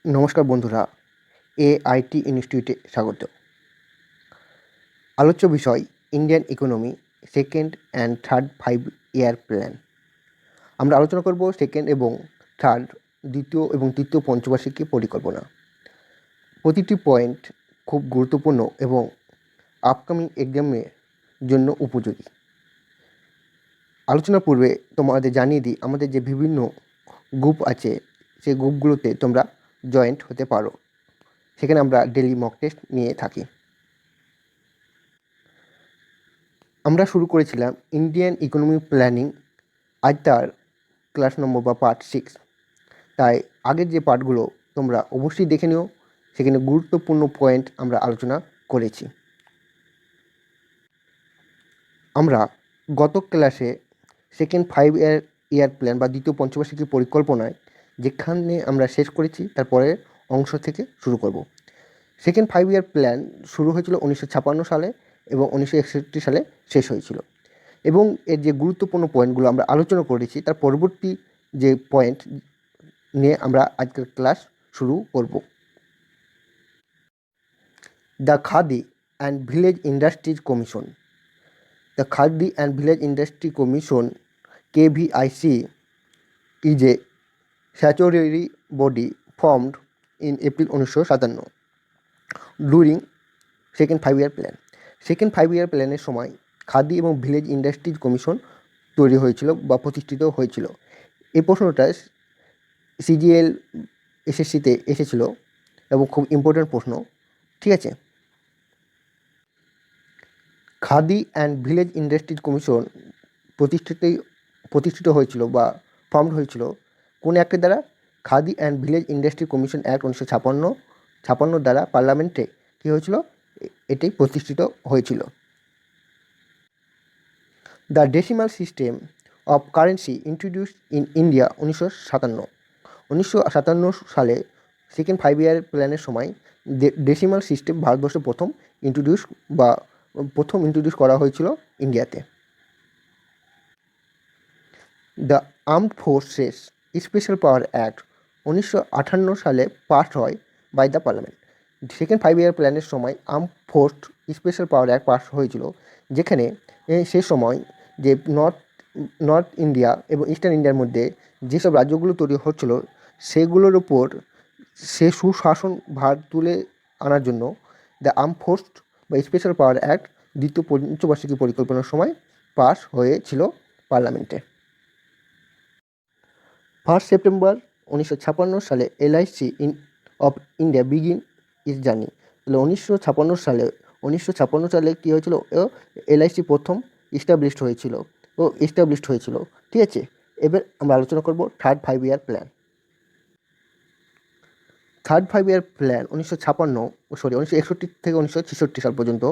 নমস্কার বন্ধুরা, এআইটি ইনস্টিটিউটে স্বাগত। আলোচ্য বিষয় Indian economy second and third 5 year plan. আমরা আলোচনা করব সেকেন্ড এবং থার্ড, দ্বিতীয় এবং তৃতীয় পঞ্চবার্ষিকী পরিকল্পনা। প্রতিটি পয়েন্ট খুব গুরুত্বপূর্ণ এবং আপকামিং এক্সামের জন্য উপযোগী। আলোচনার পূর্বে তোমাদের জানিয়ে দিই, আমাদের যে বিভিন্ন গ্রুপ আছে সেই গ্রুপগুলোতে তোমরা জয়েন্ট হতে পারো। সেখানে আমরা ডেলি মক টেস্ট নিয়ে থাকি। আমরা শুরু করেছিলাম ইন্ডিয়ান ইকোনমি প্ল্যানিং, আজ তার ক্লাস নম্বর বা পার্ট 6। তাই আগের যে পার্টগুলো তোমরা অবশ্যই দেখে নিও, সেখানে গুরুত্বপূর্ণ পয়েন্ট আমরা আলোচনা করেছি। আমরা গত ক্লাসে সেকেন্ড 5 ইয়ার প্ল্যান বা দ্বিতীয় পঞ্চবার্ষিকী পরিকল্পনায় যেখানে আমরা শেষ করেছি তারপরে অংশ থেকে শুরু করব। সেকেন্ড 5 ইয়ার প্ল্যান শুরু হয়েছিল 1956 সালে এবং 1961 সালে শেষ হয়েছিল। এবং এর যে গুরুত্বপূর্ণ পয়েন্টগুলো আমরা আলোচনা করেছি তার পরবর্তী যে পয়েন্ট নিয়ে আমরা আজকের ক্লাস শুরু করব। The khadi and village industries commission. The khadi and village industry commission KVIC is a statutory body formed in April 1957 during second 5 year plan. Second 5 year প্ল্যানের সময় খাদি এবং ভিলেজ ইন্ডাস্ট্রিজ কমিশন তৈরি হয়েছিল বা প্রতিষ্ঠিত হয়েছিল। এই প্রশ্নটা CGL SSCতে এসেছিল এবং খুব ইম্পর্ট্যান্ট প্রশ্ন, ঠিক আছে। Khadi and village industries commission প্রতিষ্ঠিত হয়েছিল বা ফর্মড হয়েছিল কোন অ্যাক্টের দ্বারা? Khadi and village industry commission act 1956 দ্বারা পার্লামেন্টে কী হয়েছিল? এটি প্রতিষ্ঠিত হয়েছিল। The decimal system of currency introduced in India 1957 সালে সেকেন্ড 5 ইয়ার প্ল্যানের সময় ডেসিমাল সিস্টেম ভারতবর্ষে প্রথম ইন্ট্রোডিউস করা হয়েছিল ইন্ডিয়াতে। The armed forces special power act 1958 সালে পাস হয় by the parliament. Second 5 year প্ল্যানের সময় আর্মড ফোর্স স্পেশাল পাওয়ার অ্যাক্ট পাস হয়েছিল, যেখানে সে সময় যে নর্থ ইন্ডিয়া এবং ইস্টার্ন ইন্ডিয়ার মধ্যে যেসব রাজ্যগুলো তৈরি হচ্ছিল সেগুলোর উপর সে সুশাসন ভার তুলে আনার জন্য দ্য আর্ম ফোর্স বা স্পেশাল পাওয়ার অ্যাক্ট দ্বিতীয় পঞ্চবার্ষিকী পরিকল্পনার সময় পাস হয়েছিল পার্লামেন্টে। 1 সেপ্টেম্বর 1956 সালে LIC of India begin is journey. তাহলে 1956 সালে কী হয়েছিল? LIC প্রথম এস্টাবলিশড হয়েছিল, ঠিক আছে। এবার আমরা আলোচনা করব third 5 year plan. Third 5 year plan 1961 থেকে 1966 সাল পর্যন্ত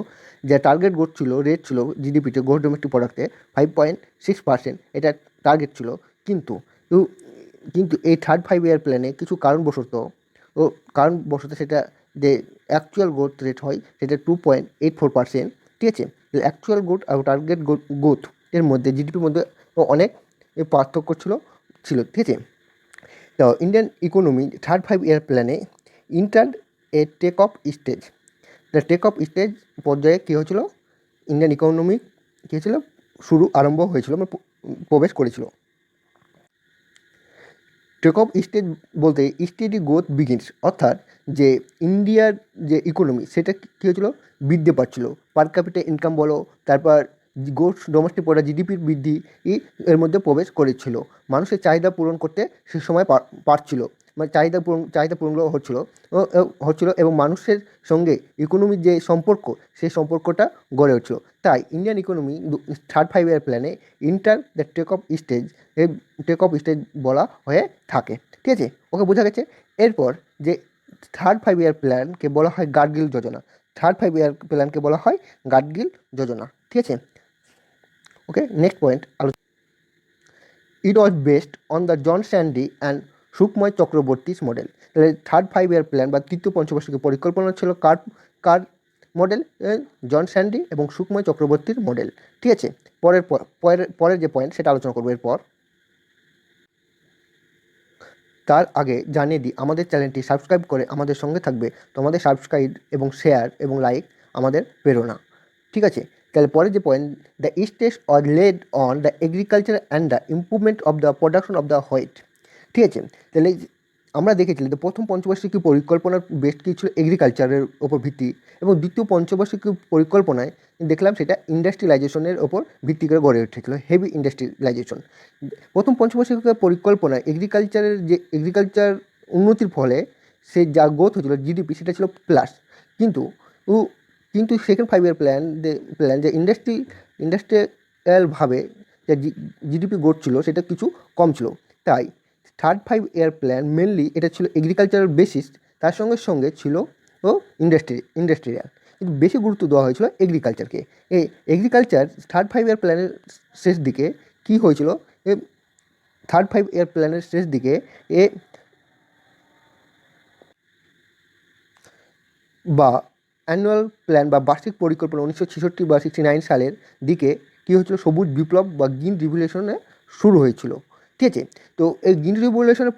যে টার্গেট গ্রোথ ছিল, রেট ছিল জিডিপিতে, গ্রোথ ডোমেস্টিক প্রোডাক্টে 5.6%, এটা টার্গেট ছিল। কিন্তু এই থার্ড 5 ইয়ার প্ল্যানে কিছু কারণবশত সেটা যে অ্যাকচুয়াল গ্রোথ রেট হয় সেটা 2.84%, ঠিক আছে। অ্যাকচুয়াল গ্রোথ আর টার্গেট গ্রোথ এর মধ্যে জিডিপির মধ্যে অনেক পার্থক্য ছিল, ঠিক আছে। তো ইন্ডিয়ান ইকোনমি থার্ড 5 ইয়ার প্ল্যানে enter a take off stage. Take off stage পর্যায়ে কী হয়েছিল? ইন্ডিয়ান ইকোনমি কী হয়েছিল? আরম্ভ হয়েছিল, প্রবেশ করেছিল। টেক অফ স্টেজ বলতে স্টেডি গ্রোথ বিগিনস, অর্থাৎ যে ইন্ডিয়ার যে ইকোনমি সেটা কী হয়েছিল? বৃদ্ধি পাচ্ছিল। পার ক্যাপিটা ইনকাম বলো, তারপর গ্রোথ ডোমেস্টিক প্রোডাক্ট জিডিপির বৃদ্ধি এর মধ্যে প্রবেশ করেছিল। মানুষের চাহিদা পূরণ করতে সে সময় পারছিল, মানে চাহিদা পূরণ হচ্ছিল এবং মানুষের সঙ্গে ইকোনমির যে সম্পর্ক সেই সম্পর্কটা গড়ে উঠছিল। তাই ইন্ডিয়ান ইকোনমি থার্ড 5 ইয়ার প্ল্যানে enter the take off stage বলা হয়ে থাকে, ঠিক আছে। ওকে, বোঝা গেছে। এরপর যে থার্ড 5 ইয়ার প্ল্যানকে বলা হয় গাডগিল যোজনা। থার্ড 5 ইয়ার প্ল্যানকে বলা হয় গাডগিল যোজনা, ঠিক আছে। Okay, next point it was based on the John Sandee and Sukhamoy Chakravarty's model. তাহলে থার্ড 5 ইয়ার প্ল্যান বা তৃতীয় পঞ্চবার্ষিকী পরিকল্পনা ছিল কার মডেল? জন স্যান্ডি এবং সুকময় চক্রবর্তীর মডেল, ঠিক আছে। পরের যে পয়েন্ট সেটা আলোচনা করবো এরপর। তার আগে জানিয়ে দিই, আমাদের চ্যানেলটি সাবস্ক্রাইব করে আমাদের সঙ্গে থাকবে। তোমাদের সাবস্ক্রাইব এবং শেয়ার এবং লাইক আমাদের প্রেরণা। ঠিক আছে, তাহলে পরের যে point, the states are led on the agriculture and the improvement of the production of the wheat. ঠিক আছে, তাহলে আমরা দেখেছিলাম যে প্রথম পঞ্চবার্ষিকী পরিকল্পনার বেশ কিছু এগ্রিকালচারের ওপর ভিত্তি, এবং দ্বিতীয় পঞ্চবার্ষিকী পরিকল্পনায় দেখলাম সেটা ইন্ডাস্ট্রিয়ালাইজেশনের ওপর ভিত্তি করে গড়ে উঠেছিল, হেভি ইন্ডাস্ট্রিয়ালাইজেশন। প্রথম পঞ্চবার্ষিকী পরিকল্পনায় এগ্রিকালচার উন্নতির ফলে সে যা গ্রোথ হয়েছিল জিডিপি, সেটা ছিল প্লাস। কিন্তু কিন্তু সেকেন্ড 5 ইয়ার প্ল্যান যে ইন্ডাস্ট্রিয়ালভাবে যে জিডিপি গ্রোথ ছিল সেটা কিছু কম ছিল। তাই থার্ড 5 ইয়ার প্ল্যান মেনলি এটা ছিল এগ্রিকালচারাল বেসিস, তার সঙ্গে সঙ্গে ছিল ও ইন্ডাস্ট্রিয়াল, কিন্তু বেশি গুরুত্ব দেওয়া হয়েছিল এগ্রিকালচারকে। এই এগ্রিকালচার থার্ড 5 ইয়ার প্ল্যানের শেষ দিকে কী হয়েছিল, থার্ড 5 ইয়ার প্ল্যানের শেষ দিকে বা অ্যানুয়াল প্ল্যান বা বার্ষিক পরিকল্পনা 1966 বা 69 সালের দিকে কী হয়েছিল, সবুজ বিপ্লব বা গ্রিন রিভলিউশনে শুরু হয়েছিল। ঠিক আছে, তো এই গ্রিন রিভলিউশনের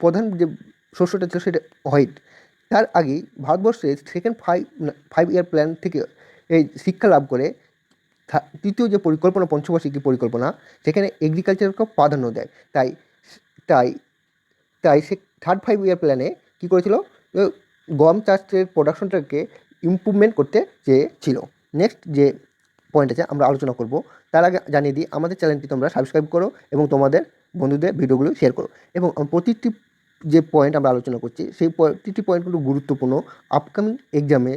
প্রধান যে শস্যটা ছিল সেটা হোয়াইট। তার আগেই ভারতবর্ষের সেকেন্ড 5 ইয়ার প্ল্যান থেকে এই শিক্ষা লাভ করে তৃতীয় যে পরিকল্পনা, পঞ্চবার্ষিকী পরিকল্পনা, সেখানে এগ্রিকালচারকে প্রাধান্য দেয়। তাই তাই তাই সে থার্ড 5 ইয়ার প্ল্যানে কী করেছিল, গম চাষের প্রোডাকশনটাকে ইমপ্রুভমেন্ট করতে চেয়েছিল। নেক্সট যে পয়েন্ট আছে আমরা আলোচনা করব, তার আগে জানিয়ে দিই আমাদের চ্যানেলটি তোমরা সাবস্ক্রাইব করো এবং তোমাদের বন্ধুদের ভিডিওগুলো শেয়ার করো। এবং প্রতিটি যে পয়েন্ট আমরা আলোচনা করছি সেই প্রতিটি পয়েন্ট কিন্তু গুরুত্বপূর্ণ, আপকামিং এক্সামে,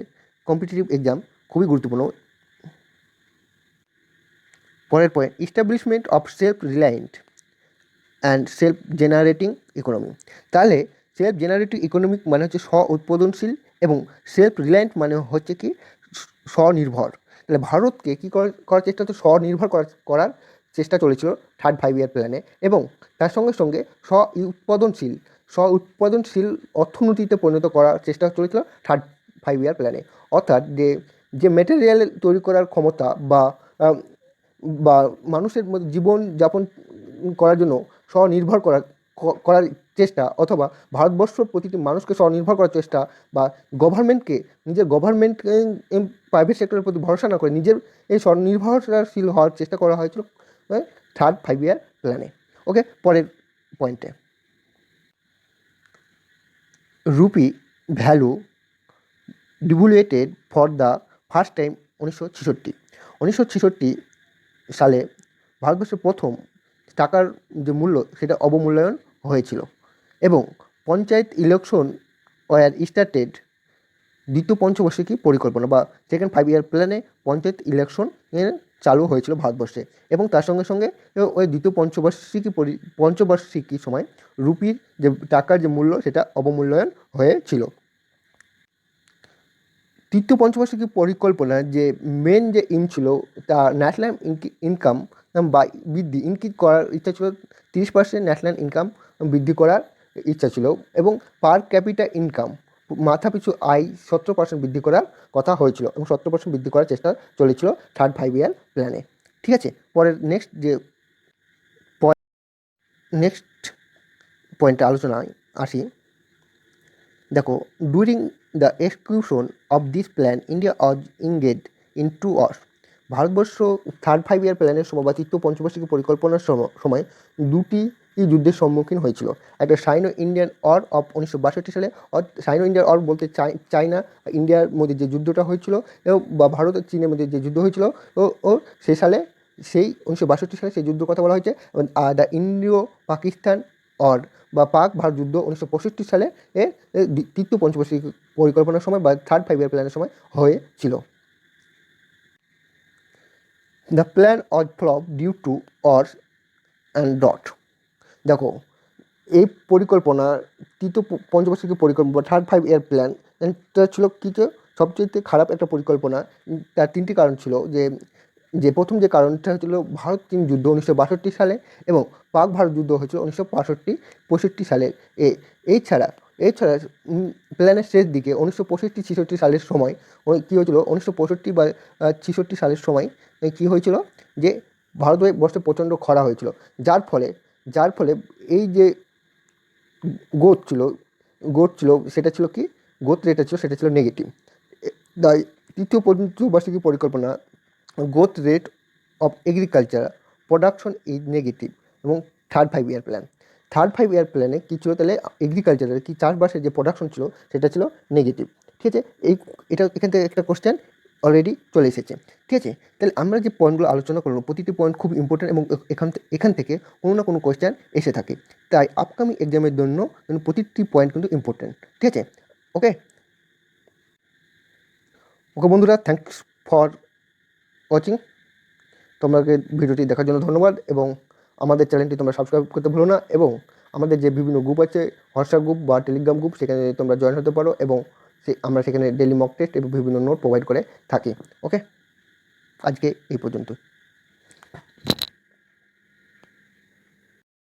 কম্পিটিটিভ এক্সাম খুবই গুরুত্বপূর্ণ। পরের point, establishment of self reliant and self generating economy. তাহলে সেলফ জেনারেটিং ইকোনমিক মানে হচ্ছে স্ব উৎপাদনশীল, এবং সেলফ রিলায়েন্ট মানে হচ্ছে কি স্বনির্ভর। তাহলে ভারতকে কী করার চেষ্টা হচ্ছে, স্বনির্ভর করার চেষ্টা চলেছিল থার্ড 5 ইয়ার প্ল্যানে, এবং তার সঙ্গে সঙ্গে স্ব উৎপাদনশীল অর্থনীতিতে পরিণত করার চেষ্টা চলেছিল থার্ড 5 ইয়ার প্ল্যানে। অর্থাৎ যে ম্যাটেরিয়াল তৈরি করার ক্ষমতা বা মানুষের মধ্যে জীবনযাপন করার জন্য স্বনির্ভর করার চেষ্টা, অথবা ভারতবর্ষ প্রতিটি মানুষকে স্বনির্ভর করার চেষ্টা, বা নিজের গভর্নমেন্ট প্রাইভেট সেক্টরের প্রতি ভরসা না করে নিজের এই স্বনির্ভরশীল হওয়ার চেষ্টা করা হয়েছিল থার্ড 5 ইয়ার প্ল্যানে। ওকে, পরের পয়েন্টে, rupee value devalued for the first time 1966 সালে ভারতবর্ষের প্রথম টাকার যে মূল্য সেটা অবমূল্যায়ন হয়েছিল, এবং পঞ্চায়েত ইলেকশন ওয়ার স্টার্টেড। দ্বিতীয় পঞ্চবার্ষিকী পরিকল্পনা বা সেকেন্ড 5 ইয়ার প্ল্যানে পঞ্চায়েত ইলেকশন চালু হয়েছিল ভারতবর্ষে, এবং তার সঙ্গে সঙ্গে ওই দ্বিতীয় পঞ্চবার্ষিকী সময় রুপির যে টাকার যে মূল্য সেটা অবমূল্যায়ন হয়েছিল। তৃতীয় পঞ্চবার্ষিকী পরিকল্পনার যে মেন যে এইম ছিল, তা ন্যাশনাল ইনকাম বা ইনক্রিজ করার ইচ্ছা ছিল। 30% ন্যাশনাল ইনকাম বৃদ্ধি করার ইচ্ছা ছিল, এবং পার ক্যাপিটা ইনকাম মাথাপিছু আয় 17% বৃদ্ধি করার কথা হয়েছিল, এবং 17% বৃদ্ধি করার চেষ্টা চলেছিল থার্ড 5 ইয়ার প্ল্যানে। ঠিক আছে, পরের নেক্সট পয়েন্টে আলোচনায় আসি। দেখো, during the execution of this plan India was engaged in 2 wars. ভারতবর্ষ থার্ড 5 ইয়ার প্ল্যানের সময় বা তৃতীয় পঞ্চবার্ষিকী পরিকল্পনার সময় দুটি যুদ্ধের সম্মুখীন হয়েছিল। একটা সাইনো ইন্ডিয়ান ওয়ার অফ 1962 সালে, সাইনো ইন্ডিয়ান ওয়ার বলতে চায়না ইন্ডিয়ার মধ্যে যে যুদ্ধটা হয়েছিল, এবং বা ভারত ও চীনের মধ্যে যে যুদ্ধ হয়েছিল, ও সেই 1962 সালে সেই যুদ্ধের কথা বলা হয়েছে। দ্য ইন্ডিও পাকিস্তান ওয়ার বা পাক ভারত যুদ্ধ 1965 সালে তৃতীয় পঞ্চবার্ষিকী পরিকল্পনার সময় বা থার্ড 5 ইয়ার প্ল্যানের সময় হয়েছিল। The plan was flop due to wars and ডট। দেখো, এই পরিকল্পনা তৃতীয় পঞ্চবার্ষিকী পরিকল্পনা থার্ড 5 ইয়ার প্ল্যান এটা ছিল কিছু সবচেয়ে খারাপ একটা পরিকল্পনা। তার 3টি কারণ ছিল। যে প্রথম যে কারণটা হচ্ছিল ভারত চীন যুদ্ধ 1962 সালে, এবং পাক ভারত যুদ্ধ হয়েছিল 1965 সালে। এছাড়া প্ল্যানের শেষ দিকে 1965-66 সালের সময় কী হয়েছিল, 1965 বা 66 সালের সময় কী হয়েছিল, যে ভারতবর্ষে প্রচণ্ড খরা হয়েছিল, যার ফলে এই যে গ্রোথ ছিল সেটা ছিল কি, গ্রোথ রেটটা ছিল সেটা ছিল নেগেটিভ। তাই তৃতীয় পঞ্চবার্ষিকী পরিকল্পনা growth rate of agriculture production is negative. এবং থার্ড 5 ইয়ার প্ল্যানে কী ছিল তাহলে, এগ্রিকালচারের কি চাষবাসের যে প্রোডাকশন ছিল সেটা ছিল নেগেটিভ। ঠিক আছে, এখান থেকে একটা কোশ্চেন অলরেডি চলে এসেছে। ঠিক আছে, তাহলে আমরা যে পয়েন্টগুলো আলোচনা করলাম প্রতিটি পয়েন্ট খুব ইম্পর্টেন্ট এবং এখান থেকে কোনো না কোনো কোশ্চেন এসে থাকে। তাই আপকামিং এক্সামের জন্য কিন্তু প্রতিটি পয়েন্ট কিন্তু ইম্পর্টেন্ট। ঠিক আছে, ওকে বন্ধুরা, থ্যাংকস ফর ওয়াচিং। তোমাকে ভিডিওটি দেখার জন্য ধন্যবাদ, এবং আমাদের চ্যানেলটি তোমরা সাবস্ক্রাইব করতে ভুলো না, এবং আমাদের যে বিভিন্ন গ্রুপ আছে, হোয়াটসঅ্যাপ গ্রুপ বা টেলিগ্রাম গ্রুপ, সেখানে তোমরা জয়েন হতে পারো, এবং আমরা সেখানে ডেইলি মক টেস্ট এবং বিভিন্ন নোট প্রোভাইড করে থাকি। ওকে, আজকে এই পর্যন্ত।